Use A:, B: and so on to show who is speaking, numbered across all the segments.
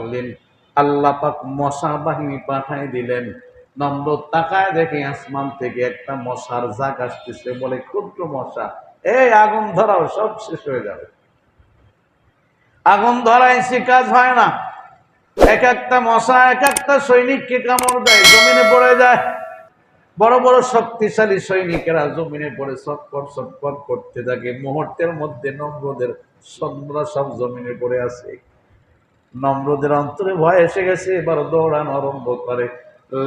A: করলেন, আল্লাহ পাক মশা বাহিনী পাঠাই দিলেন। নমরুদ তাকায় দেখে আসমান থেকে একটা মশার জাগ আসতেছে, বলে ক্ষুদ্র মশা, এই আগুন ধরাও, সব শেষ হয়ে যাবে। আগুন ধরাই সে কাজ হয় না। এক একটা মশা এক একটা সৈনিককে কামড় দেয়, জমিনে পড়ে যায়। বড় বড় শক্তিশালী সৈনিকেরা জমিনে পড়ে ছটফট ছটফট করতে থাকে। মুহূর্তের মধ্যে নমরুদের সৈন্যরা সব জমিনে পড়ে আছে। নমরুদের অন্তরে ভয় এসে গেছে, এবার দৌড়ানো আরম্ভ করে।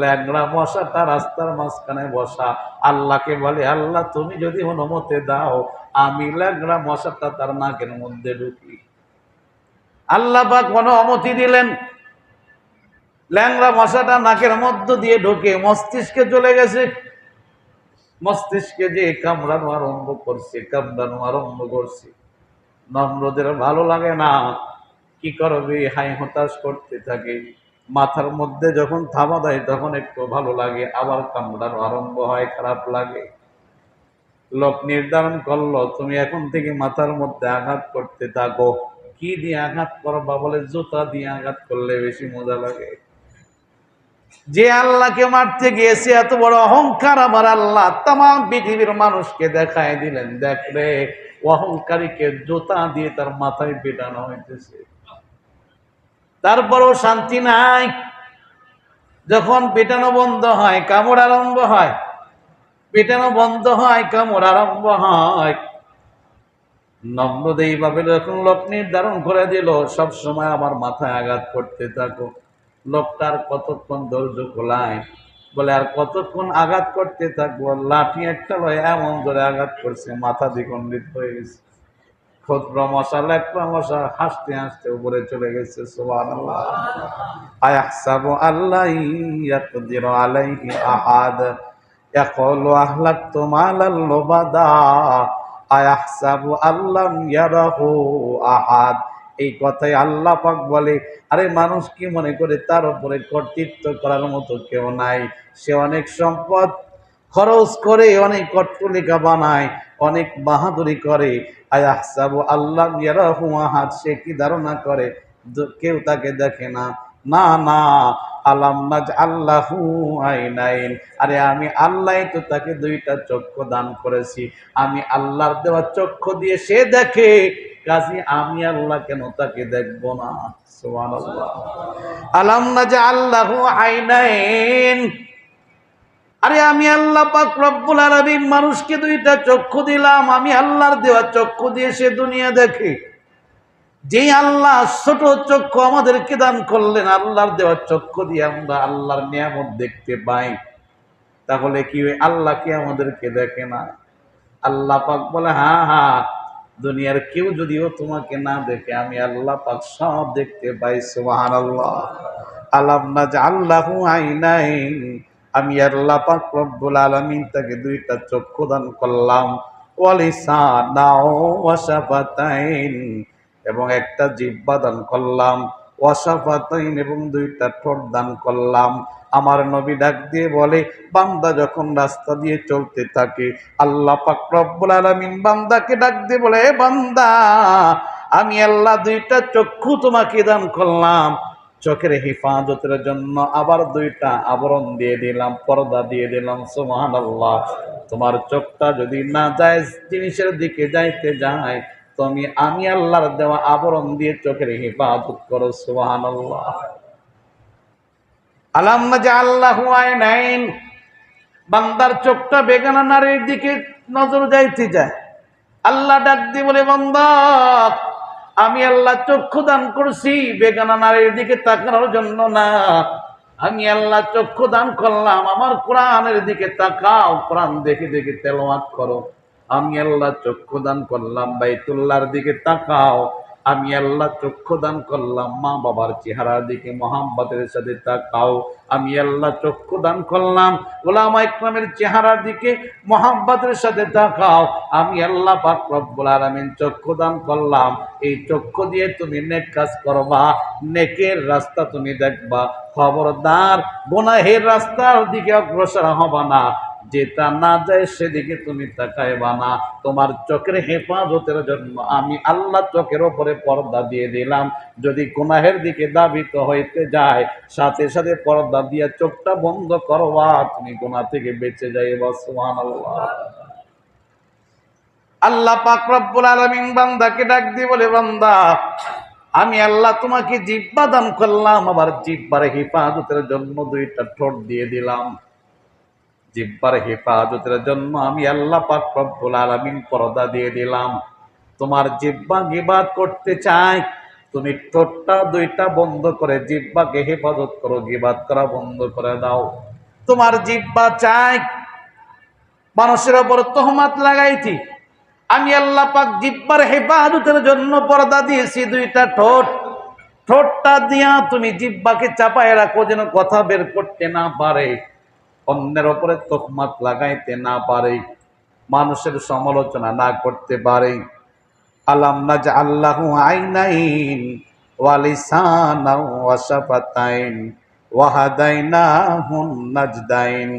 A: ল্যাংড়া মশাটা রাস্তার মাঝখানে বসা, আল্লাহকে বলে, আল্লাহ তুমি যদি অনুমতি দাও, আমি ল্যাংড়া মশাটা তার নাকের মধ্যে ঢুকি। আল্লাহ পাক অনুমতি দিলেন। ল্যাংড়া মশাটা নাকের মধ্য দিয়ে ঢুকে মস্তিষ্কে চলে গেছে। মস্তিষ্কে যে কামড়ানো আরম্ভ করছে, কামড়ানো আরম্ভ করছে। নমরুদের ভালো লাগে না, কি করবে, হাই হতাশ করতে থাকে। মাথার মধ্যে যখন থাবা দেয় তখন একটু ভালো লাগে, আবার কামড়ানো আরম্ভ হয়, খারাপ লাগে। লোক নির্ধারণ করলো, তুমি এখন থেকে মাথার মধ্যে আঘাত করতে থাকো। কি দিয়ে আঘাত করবা? বলে জুতা দিয়ে আঘাত করলে বেশি মজা লাগে। যে আল্লাহকে মারতে গিয়েছে, এত বড় অহংকার আমার আল্লাহ তামাম পৃথিবীর মানুষকে দেখায় দিলেন, দেখলে অহংকারীকে জুতা দিয়ে তার মাথায় পেটানো হইতেছে। তারপরও শান্তি নাই। যখন পেটানো বন্ধ হয়, কামড় আরম্ভ হয়, পেটানো বন্ধ হয়, কামড় আরম্ভ হয়। নমরুদ এইভাবে যখন লোক নির্ধারণ করে দিল, সব সময় আমার মাথায় আঘাত করতে থাকো। লোকটার কতক্ষণ ধৈর্য খোলায়, বলে আর কতক্ষণ আঘাত করতে থাকবো। লাঠি একটা লয় এমন ধরে আঘাত করছে, মাথা দ্বিখণ্ডিত হয়ে গেছে। ক্ষুদ্র মশা ল্যাংড়া মশা হাসতে হাসতে উপরে চলে গেছে। সুবহানাল্লাহ। আয়াহসাবু আল্লা ইয়াকদিরু আলাইহি আহাদ ইয়াকুলু আহলাকতু মালাল লুবাদা আয়াহসাবু আল্লাম ইয়ারাহু আহাদ। এই কথাই আল্লাহ পাক বলে, আরে মানুষ কি মনে করে তার উপরে কর্তৃত্ব করার মতো কেউ নাই? সে অনেক সম্পদ খরচ করে, অনেক কট্টলিকা বানায়, অনেক বাহাদুরি করে। আয়াহসাবু আল্লাম ইয়ারাহু আহাদ, সে কি ধারণা করে কেউ তাকে দেখে না? না না, আলাম নাজআল্লাহু আইনাইন, আরে আমি আল্লাহ তো তাকে দুইটা চক্ষু দান করেছি। আমি আল্লাহর দেওয়া চক্ষু দিয়ে সে দেখে, কাজী আমি আল্লাহ কেন তাকে দেখবো না? সুবহানাল্লাহ। আলাম নাজআল্লাহু আইনাইন, আরে আমি আল্লাহ পাক রব্বুল আলামিন মানুষকে দুইটা চক্ষু দিলাম, আমি আল্লাহর দেওয়া চক্ষু দিয়ে সে দুনিয়া দেখে। যে আল্লাহ ছোট চক্ষু আমাদেরকে দান করলেন, আল্লাহর দেওয়া চক্ষু দিয়ে আমরা আল্লাহর নিয়ামত দেখতে পাই, তাহলে কি আল্লাহ কি আমাদেরকে দেখে না? আল্লাহ পাক বলে, হ্যাঁ হ্যাঁ, দুনিয়ার কেউ যদিও তোমাকে না দেখে, আমি আল্লাহ পাক সব দেখতে পাই। সুবহানাল্লাহ। আলাম নাজআল্লাহু আইনাইন, আমি আল্লাহ পাক রব্বুল আলামিন তাকে দুইটা চক্ষু দান করলাম, ওয়া লিসানাও ওয়া শাফাতাইন, এবং একটা জিহ্বা দান করলাম, ওয়া শাফাতাইন, এবং দুইটা ঠোঁট দান করলাম। আমার নবী ডাক দিয়ে বলে, বান্দা যখন রাস্তা দিয়ে চলতে থাকে, আল্লাহ পাক রব্বুল আলামিন বান্দাকে ডাক দিয়ে বলে, হে বান্দা, আমি আল্লাহ দুইটা চক্ষু তোমাকে দান করলাম, চোখের হেফাজতের জন্য আবার দুইটা আবরণ দিয়ে দিলাম, পর্দা দিয়ে দিলাম। সুবহানাল্লাহ। তোমার চোখটা যদি না যায় জিনিসের দিকে যাইতে যায়, তুমি আমি আল্লাহর দেওয়া আবরণ দিয়ে চোখের হেফাজত করো। সুবহানাল্লাহ। আলাম নাজআল্লাহু আইনাইন, বান্দার চোখটা বেগানা নারীর দিকে নজর যাইতে যায়। আল্লাহ ডাক দিয়ে বলে, বান্দা, আমি আল্লাহ চক্ষু দান করছি বেগানা নারীর দিকে তাকানোর জন্য না, আমি আল্লাহ চক্ষু দান করলাম আমার কোরআনের দিকে তাকাও, কোরআন দেখে দেখে তেলাওয়াত করো। আমি আল্লাহ চক্ষু দান করলাম বাইতুল্লাহর দিকে তাকাও। আমি আল্লাহ চক্ষু দান করলাম মা বাবার চেহারার দিকে মুহাব্বতের সাথে তাকাও। আমি আল্লাহ চক্ষু দান করলাম উলামা ইকরামের চেহারার দিকে মুহাব্বতের সাথে তাকাও। আমি আল্লাহ পাক রব্বুল আলামিন চক্ষু দান করলাম, এই চক্ষু দিয়ে তুমি নেক কাজ করবা, নেকের রাস্তা তুমি দেখবা। খবরদার গুনাহের রাস্তার দিকে অগ্রসর হবা না। যেটা না যায় সেদিকে তুমি তাকাইবা না। তোমার চোখের হেফাজতের জন্য আমি আল্লাহ চোখের ওপরে পর্দা দিয়ে দিলাম। যদি গুনাহের দিকে ধাবিত হইতে যায়, সাথে সাথে পর্দা দিয়ে চোখটা বন্ধ করবা, তুমি গুনাহ থেকে বেঁচে যাইবা। সুবহানাল্লাহ। আল্লাহ পাক রব্বুল আলামিন বান্দাকে ডাক দিয়ে বলে, বান্দা আমি আল্লাহ তোমাকে জিহ্বা দান করলাম, আবার জিহ্বার হেফাজতের জন্য দুইটা ঠোঁট দিয়ে দিলাম। জিহ্বার হেফাজতের জন্য আমি আল্লাহ পাক রব্বুল আলামিন পর্দা দিয়ে দিলাম। তোমার জিহ্বা গীবাত করতে চায়, তুমি ঠোঁটটা দুইটা বন্ধ করে জিহ্বাকে হেফাজত করো, গীবাত করা বন্ধ করে দাও। তোমার জিহ্বা চায় মানুষের ওপর তহমত লাগাইতি, আমি আল্লাহ পাক জিহ্বার হেফাজতের জন্য পর্দা দিয়েছি দুইটা ঠোঁট। ঠোঁটটা দিয়া তুমি জিহ্বাকে চাপায় রাখো, যেন কথা বের করতে না পারে, অন্যের ওপরে তহমত লাগাইতে না পারে, মানুষের সমালোচনা না করতে পারে। আলাম নাজআল লাহু আইনাইন ওয়া লিসানান ওয়া শাফাতাইন ওয়া হাদাইনাহুন নাজদাইন।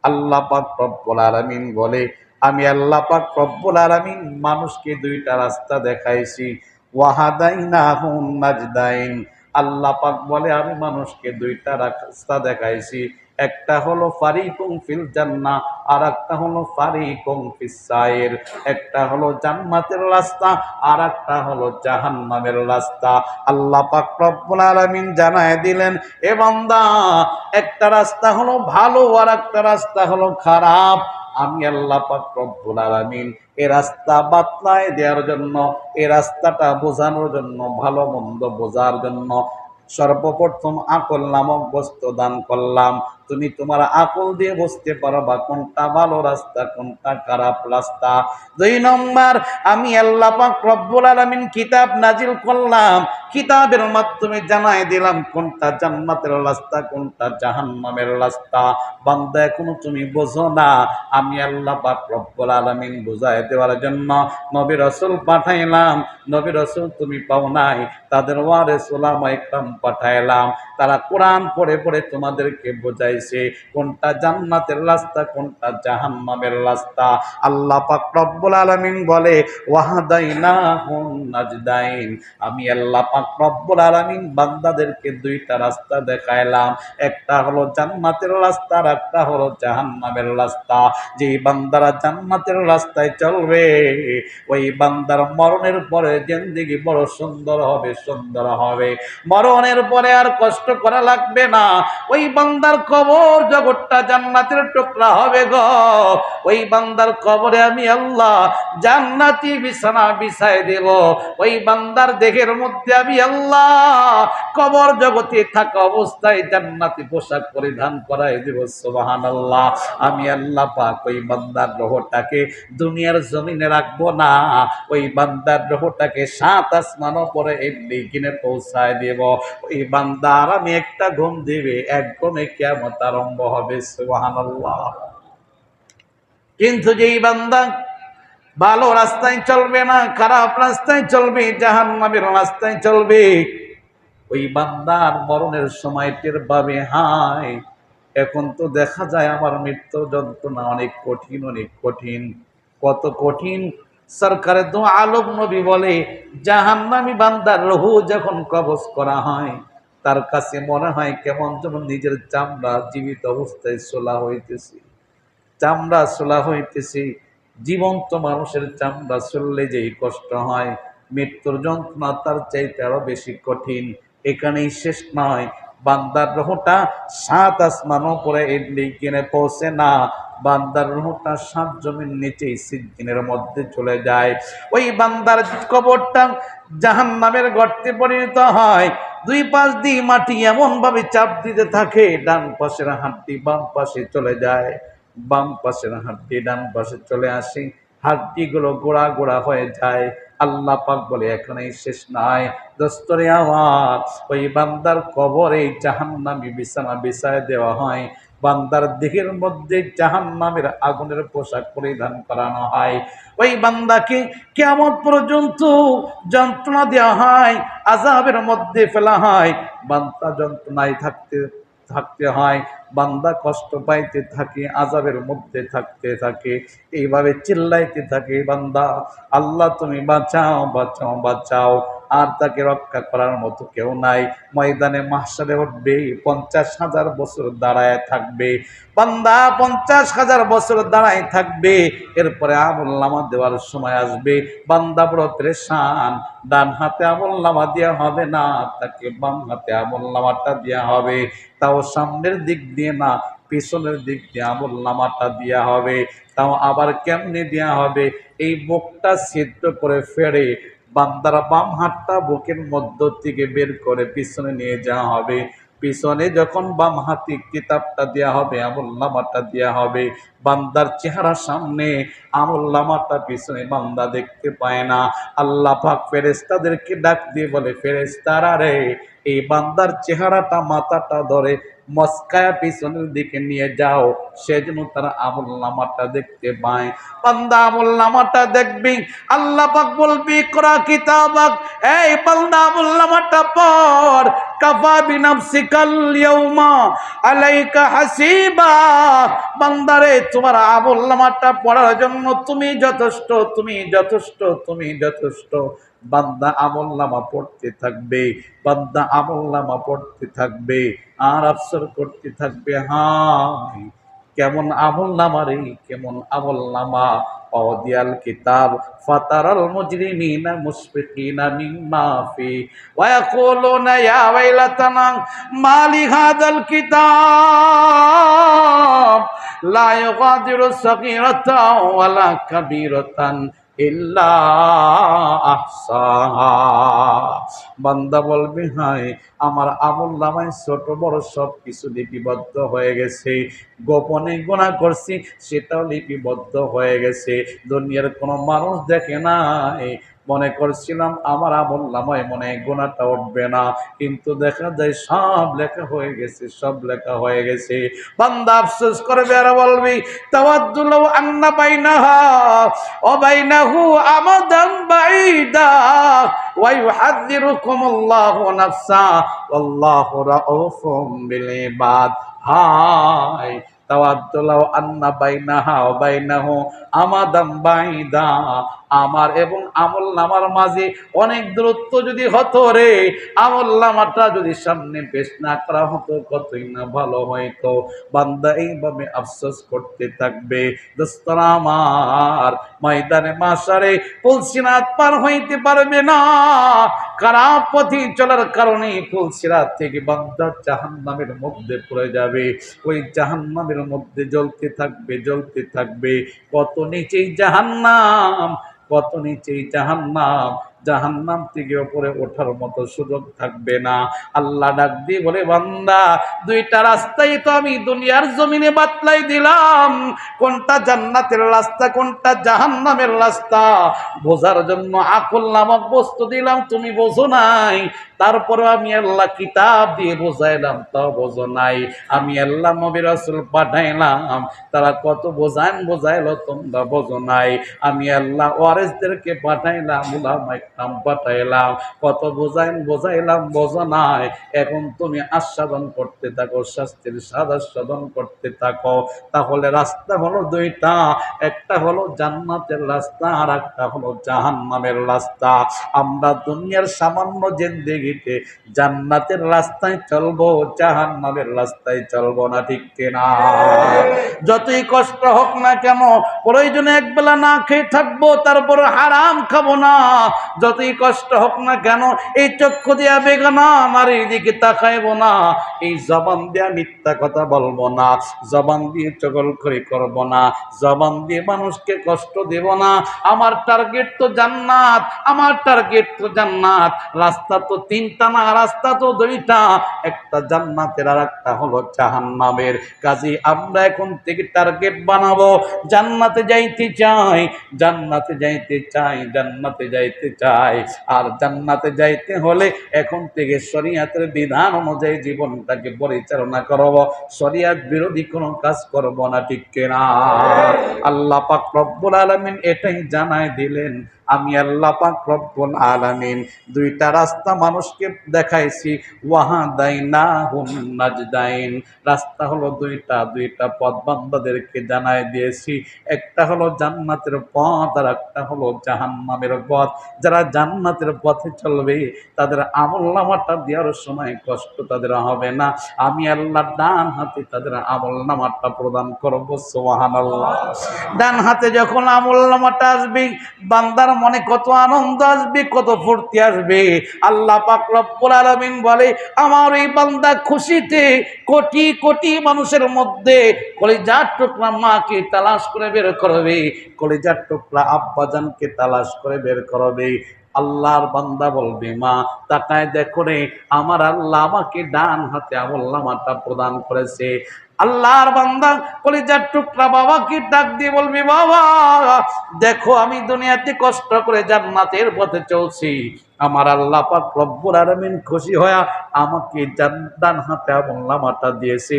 A: আল্লাহ পাক রব্বুল আলামিন বলে, আমি আল্লাহ পাক রব্বুল আলামিন মানুষকে দুইটা রাস্তা দেখাইছি। ওয়া হাদাইনাহুন নাজদাইন। আল্লাহ পাক বলে, আমি মানুষকে দুইটা রাস্তা দেখাইছি। একটা হলো ফারিকুম ফিল জান্নাহ, আর একটা হলো ফারিকুম ফিস সাইর। একটা হলো জান্নাতের রাস্তা, আর একটা হলো জাহান্নামের রাস্তা। আল্লাহ পাক রব্বুল আলামিন জানায় দিলেন, এ বান্দা একটা রাস্তা হলো ভালো, আর একটা রাস্তা হলো খারাপ। আমি আল্লাহ পাক রব্বুল আলামিন এই রাস্তা বাতলায় দেওয়ার জন্য, এই রাস্তাটা বোঝানোর জন্য, ভালো মন্দ বোঝার জন্য সর্বপ্রথম আকল নামক বস্তু দান করলাম। তুমি তোমার আকল দিয়ে বুঝতে পারবা কোনটা ভালো রাস্তা, কোনটা খারাপ রাস্তা। 2 নম্বর, আমি আল্লাহ পাক রব্বুল আলামিন কিতাব নাজিল করলাম, কিতাবের মাধ্যমে জানাই দিলাম কোনটা জান্নাতের রাস্তা, কোনটা জাহান্নামের রাস্তা। বান্দা এখনো তুমি বোঝো না, আমি আল্লাহ পাক রব্বুল আলামিন বুঝায় দেওয়ার জন্য নবী রাসূল পাঠাইলাম। নবী রাসূল তুমি পাও নাই, তাদের ওয়ারিস উলামা ইকরাম পাঠাইলাম। তারা কোরআন পড়ে পড়ে তোমাদেরকে বোঝাইছে কোনটা জান্নাতের রাস্তা, কোনটা জাহান্নামের রাস্তা। আল্লাহ পাক রব্বুল আলামিন বলে, ওয়াহাদাইনাহুন নাজদাইন। আমি আল্লাহ পাক রব্বুল আলামিন বান্দাদেরকে দুইটা রাস্তা দেখাইলাম, একটা হলো জান্নাতের রাস্তা, আর একটা হলো জাহান্নামের রাস্তা। যে বান্দারা জান্নাতের রাস্তায় চলবে, ওই বান্দার মরণের পরে জিন্দেগি বড় সুন্দর হবে, সুন্দর হবে। মরণের পরে আর কষ্ট করা লাগবে না। ওই বান্দার কবর জগৎটা জান্নাতের টুকরা হবে গো। ওই বান্দার কবরে আমি আল্লাহ জান্নাতি বিছানা বিছায় দেব। ওই বান্দার দেহের মধ্যে আমি আল্লাহ কবর জগতে থাকা অবস্থায় জান্নাতি পোশাক পরিধান করাই দেব। সুবহানাল্লাহ। আমি আল্লাহ পাক ওই বান্দার রূহটাকে দুনিয়ার জমিনে রাখবো না, ওই বান্দার রূহটাকে 7 আসমান উপরে এমনি কিনে পৌঁছায় দেব। ওই বান্দার আমি একটা ঘুম দিবে, এক ঘুমে কিয়ামত আরম্ভ হবে। সুবহানাল্লাহ। কিন্তু যেই বান্দা ভালো রাস্তায় চলবে না, খারাপ রাস্তায় চলবে, জাহান্নামের রাস্তায় চলবে, ওই বান্দার মরণের সময় টের পাবে, হায় এখন তো দেখা যায় আমার মৃত্যুর যন্ত্রণা অনেক কঠিন, অনেক কঠিন। কত কঠিন! সরকারে দো আলম নবী বলে, জাহান্নামী বান্দার রূহ যখন কবজ করা হয়, তার কাছে মনে হয় কেমন যেন নিজের চামড়া জীবিত অবস্থায় সোলা হইতেছে, চামড়া সোলা হইতেছে। জীবন্ত মানুষের চামড়া চললে যেই কষ্ট হয়, মৃত্যুর যন্ত্রণা তার চাইতে আরো বেশি কঠিন। এখানেই শেষ নয়, বান্দার রূহটা 7 আসমান উপরে কিনে পৌঁছে না, বান্দার রূহটা 7 জমির নিচেই সিজ্জিনের মধ্যে চলে যায়। ওই বান্দার কবরটা জাহান্নামের গর্তে পরিণত হয়। 2 পাশ দিয়ে মাটি এমন ভাবে চাপ দিতে থাকে, ডান পাশের হাড্ডি বাম পাশে চলে যায়, বাম পাশের হাড্ডি ডান পাশে চলে আসে, হাড্ডিগুলো গোড়া গোড়া হয়ে যায়। আল্লাহ পাক বলে, এখানেই শেষ নয় দোস্তরে আমার, ওই বান্দার কবরে জাহান্নামী বিছানা বিছায় দেওয়া হয়, বান্দার দেহের মধ্যে জাহান্নামের আগুনের পোশাক পরিধান করানো হয়। ওই বান্দাকে কিয়ামত পর্যন্ত যন্ত্রণা দেওয়া হয়, আযাবের মধ্যে ফেলা হয়। বান্দা যন্ত্রণায় থাকতে থাকতে হয়, বান্দা কষ্ট পাইতে থাকে, আযাবের মধ্যে থাকতে থাকে, এইভাবে চিল্লাইতে থাকে, বান্দা আল্লাহ তুমি বাঁচাও বাঁচাও বাঁচাও। আর তাকে রক্ষা করার মতো কেউ নাই। ময়দানে মাহশারে উঠবে, 50,000 বছর দাঁড়ায় থাকবে বান্দা, 50,000 বছর দাঁড়ায় থাকবে। এরপরে আমলনামা দেওয়ার সময় আসবে, বান্দা বড় পেরেশান। ডান হাতে আমলনামা দেওয়া হবে না, তাকে বাম হাতে আমলনামাটা দেওয়া হবে। তাও সামনের দিক দিয়ে না, পিছনের দিক দিয়ে আমলনামাটা দেওয়া হবে। তাও আবার কেমনে দেওয়া হবে? এই বুকটা ছিদ্র করে ফেড়ে বান্দার বাম হাতটা বুকের মধ্য থেকে বের করে পিছনে নিয়ে যাওয়া হবে। পিছনে যখন বাম হাতি কিতাবটা দেওয়া হবে, আমলনামাটা দেওয়া হবে, বান্দার চেহারা সামনে, আমলনামাটা পিছনে বান্দা দেখতে পায় না। আল্লাহ পাক ফেরেশতাদেরকে ডাক দিয়ে বলে, ফেরেশতারা রে, এই বান্দার চেহারাটা, মাথাটা ধরে মস্কায়া পিছনের দিকে নিয়ে যাও, সেজন্য তারা আমলনামাটা দেখতে পায়। বান্দা আমলনামাটা দেখবি, আল্লাহ পাক বলবি ইকরা কিতাবাক, এই বান্দা আমলনামাটা পড়। কাফা বিনাফসিকাল ইয়াউমা আলাইকা হাসিবা। বান্দারে, তোমার আমলনামাটা পড়ার জন্য তুমি যথেষ্ট, তুমি যথেষ্ট, তুমি যথেষ্ট। বান্দা আমলনামা পড়তে থাকবে, বান্দা আমলনামা পড়তে থাকবে, আর আফসোস করতে থাকবে, হায় কেমন আমলনামা রে, কেমন আমলনামা। অদিয়াল কিতাব ফাতারাল মুজরিমিনা মুশফিকিনা মিম্মা ফি ওয়া ইয়াকুলুনা ইয়া ওয়াইলাতানা মালি হাযাল কিতাব লা ইউগাদিরু সাগীরাতান ওয়ালা কাবীরাতান ইল্লা আহসাহা। বান্দা বলবে, হায় আমার আমলনামায় ছোট বড় সব কিছু লিপিবদ্ধ হয়ে গেছে, গোপনে গুনাহ করছি সেটাও লিপিবদ্ধ হয়ে গেছে। দুনিয়ার কোনো মানুষ দেখে নাই, মনে করছিলাম আমার আমলনামায় মনে হয় গুনাহটা উঠবে না, কিন্তু দেখা যায় সব লেখা হয়ে গেছে, সব লেখা হয়ে গেছে। বান্দা আফসোস করবে আর বলবি, তাওয়াদ্দু লাউ আন্না বাইনাহা ওয়া বাইনাহু আমাদান বাঈদা ওয়া ইউহাযযিরুকুমুল্লাহু নাফসা ওয়াল্লাহু রাউফুম বিল ইবাদ। হায় তাওয়াদ্দু লাউ আন্না বাইনাহা ওয়া বাইনাহু আমাদান বাঈদা, আমার এবং আমলনামার মাঝে অনেক দূরত্ব যদি হতো রে, আমলনামাটা যদি সামনে পেশ না করা হতো, কতই না ভালো হইতো। বান্দা এইভাবে আফসোস করতে থাকবে। দোস্তরা আমার, ময়দানে মাশারে পুলসিরাত পার হইতে পারবে না। খারাপ পথে চলার কারণে পুলসিরাত থেকে বান্দা জাহান্নামের মধ্যে পড়ে যাবে। ওই জাহান্নামের মধ্যে জ্বলতে থাকবে, জ্বলতে থাকবে। কত নিচেই জাহান্নাম, কত নিচেই জাহান্নাম। জাহান্নাম থেকে উপরে ওঠার মতো সুযোগ থাকবে না। আল্লাহ ডাক দিয়ে বলে, বান্দা দুইটা রাস্তাই তো আমি দুনিয়ার জমিনে বাতলাই দিলাম, কোনটা জান্নাতের রাস্তা কোনটা জাহান্নামের রাস্তা বোঝার জন্য আকল নামক বস্তু দিলাম, তুমি বোঝো নাই। তারপরে আমি আল্লাহ কিতাব দিয়ে বোঝাইলাম, তাও বোঝো নাই। আমি আল্লাহ নবী রাসূল পাঠাইলাম, তারা কত বোঝাইলো, তোমরা বোঝো নাই। আমি আল্লাহ ওয়ারিসদেরকে পাঠাইলাম, উলামা ইকরাম পাঠাইলাম, কত বোঝাইলাম, বোঝো নাই। এখন তুমি আস্বাদন করতে থাকো, শাস্তির স্বাদ আস্বাদন করতে থাকো। তাহলে রাস্তা হলো দুইটা, একটা হলো জান্নাতের রাস্তা, আর একটা হলো জাহান্নামের রাস্তা। আমরা দুনিয়ার সামান্য জিন্দেগিতে জান্নাতের রাস্তায় চলবো, জাহান্নামের রাস্তায় চলবো না, ঠিক কিনা? যতই কষ্ট হোক না কেন, প্রয়োজনে একবেলা না খেয়ে থাকবো, তারপর হারাম খাবো না। যতই কষ্ট হোক না কেন, এই চক্ষু দিয়া বেগানা আমার এইদিকে তাকাইবো না। এই জবান দিয়া মিথ্যা কথা বলবো না, জবান দিয়ে চগলখড়ি করবো না, জবান দিয়ে মানুষকে কষ্ট দেব না। আমার টার্গেট তো জান্নাত, আমার টার্গেট তো জান্নাত। রাস্তা তো তিনটা না, রাস্তা তো দুইটা, একটা জান্নাতের আর একটা হলো জাহান্নামের। কাজে আমরা এখন থেকে টার্গেট বানাবো, জান্নাতে যাইতে চাই, জান্নাতে যাইতে চাই, জান্নাতে যাইতে চাই। আর জান্নাতে যাইতে হলে এখন থেকে শরীয়তের বিধান অনুযায়ী জীবনটাকে পরিচালনা করব, শরীয়ত বিরোধী কোনো কাজ করব না, ঠিক কিনা? আল্লাহ পাক রব্বুল আলামিন এটাই জানায় দিলেন, আমি আল্লাহ পাক রব্বুল আলামিন দুইটা রাস্তা মানুষকে দেখাইছি, ওয়াহাদাইনাহুন নাজদাইন। রাস্তা হলো দুইটা, দুইটা পথ বান্দাদেরকে জানাই দিয়েছি। একটা হলো জান্নাতের পথ আর একটা হলো জাহান্নামের পথ। যারা জান্নাতের পথে চলবে তাদের আমলনামাটা দেওয়ার সময় কষ্ট তাদের হবে না। আমি আল্লাহ ডান হাতে তাদের আমলনামাটা প্রদান করব। সুবহানাল্লাহ। ডান হাতে যখন আমলনামাটা আসবে, বান্দার মনে কত আনন্দ আসবে, কত ফুর্তি আসবে। আল্লাহ পাক রব্বুল আলামিন বলে, আমার এই বান্দা খুশিতে কোটি কোটি মানুষের মধ্যে কলিজার টুকরা মাকে তালাশ করে বের করবে, কলিজার টুকরা আব্বাজানকে তালাশ করে বের করবে। আল্লাহর বান্দা বলবে, মা তাকায় দেখো রে, আমার আল্লাহ আমাকে ডান হাতে আমলনামাটা প্রদান করেছে। আল্লাহর বান্দা কলিজার টুকরা বাবাকে ডাক দিয়ে বলবি, বাবা দেখো আমি দুনিয়াতে কষ্ট করে জান্নাতের পথে চলছি, আমার আল্লাহ পাক রব্বুল আলামিন খুশি হয়ে আমাকে ডান হাতে আমলনামাটা দিয়েছে,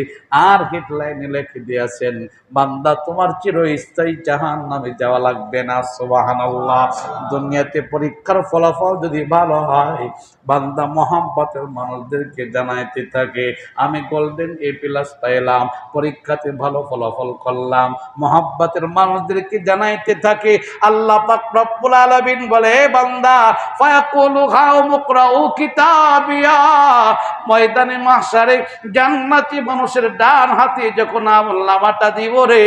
A: আর হেডলাইনে লিখে দিয়েছেন, বান্দা তোমার চিরস্থায়ী জাহান্নামে যাওয়া লাগবে না। সুবহানাল্লাহ। দুনিয়াতে পরীক্ষার ফলাফল যদি ভালো হয়, বান্দা মহাব্বতের মানুষদেরকে জানাইতে থাকে, আমি গোল্ডেন এ প্লাস পাইলাম, পরীক্ষাতে ভালো ফলাফল করলাম, মহাব্বতের মানুষদেরকে জানাইতে থাকে। আল্লাহ পাক রব্বুল আলামিন বলে, হে বান্দা ফায়াকুলু মুকরাউ কিতাবিয়া, ময়দানে মাহশারে জান্নাতি মানুষের ডান হাতে যখন আমলনামাটা দিব রে,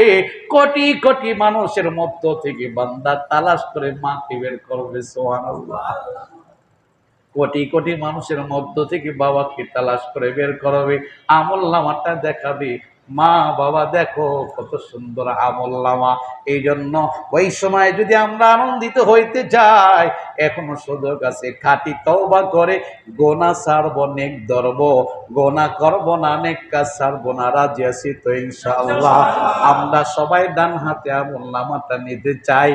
A: কোটি কোটি মানুষের মধ্য থেকে বান্দা তালাশ করে মাকে বের করবে। সুবহানাল্লাহ। কোটি কোটি মানুষের মধ্য থেকে বাবাকে তালাশ করে বের করবে, আমলনামাটা দেখাবে, মা বাবা দেখো কত সুন্দর আমলনামা। এই জন্য ওই সময় যদি আমরা আনন্দিত হইতে চাই, এখনো সুযোগ আছে। খাঁটি তওবা করে গোনা ছাড়ব, নেক ধরব, গোনা করব না, নেক কাজ ছাড়ব না, রাজি আছি তো ইনশাআল্লাহ। আমরা সবাই ডান হাতে আমলনামাটা নিতে চাই,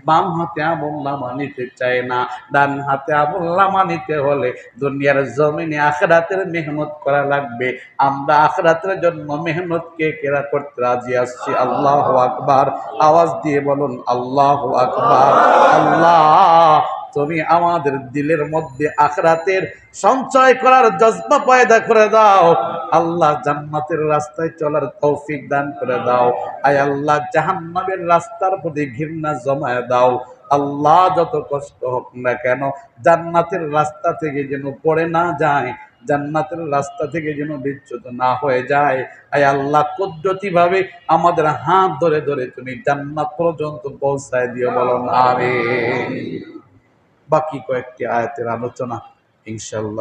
A: বাম হাতে আমলনামা নিতে চাই না। ডান হাতে আমলনামা নিতে হলে দুনিয়ার জমিনে আখিরাতের মেহনত করা লাগবে। আমরা আখিরাতের জন্য মেহনত কে কেরা করতে রাজি আসছি? আল্লাহু আকবার। আওয়াজ দিয়ে বলুন আল্লাহু আকবার। আল্লাহ তুমি আমাদের দিলের মধ্যে আখিরাতের সঞ্চয় করার জজবা পয়দা করে দাও। আল্লাহ জান্নাতের রাস্তায় চলার তৌফিক দান করে দাও। আয় আল্লাহ জাহান্নামের রাস্তার প্রতি ঘৃণা জমায় দাও। আল্লাহ যত কষ্ট হোক না কেন জান্নাতের রাস্তা থেকে যেন পড়ে না যায়, জান্নাতের রাস্তা থেকে যেন বিচ্যুত না হয়ে যায়। আয় আল্লাহ কুদরতি ভাবে আমাদের হাত ধরে ধরে তুমি জান্নাত পর্যন্ত পৌঁছায় দিও, বলুন আমিন। বাকি কয়েকটি আয়াতের আলোচনা ইনশাআল্লাহ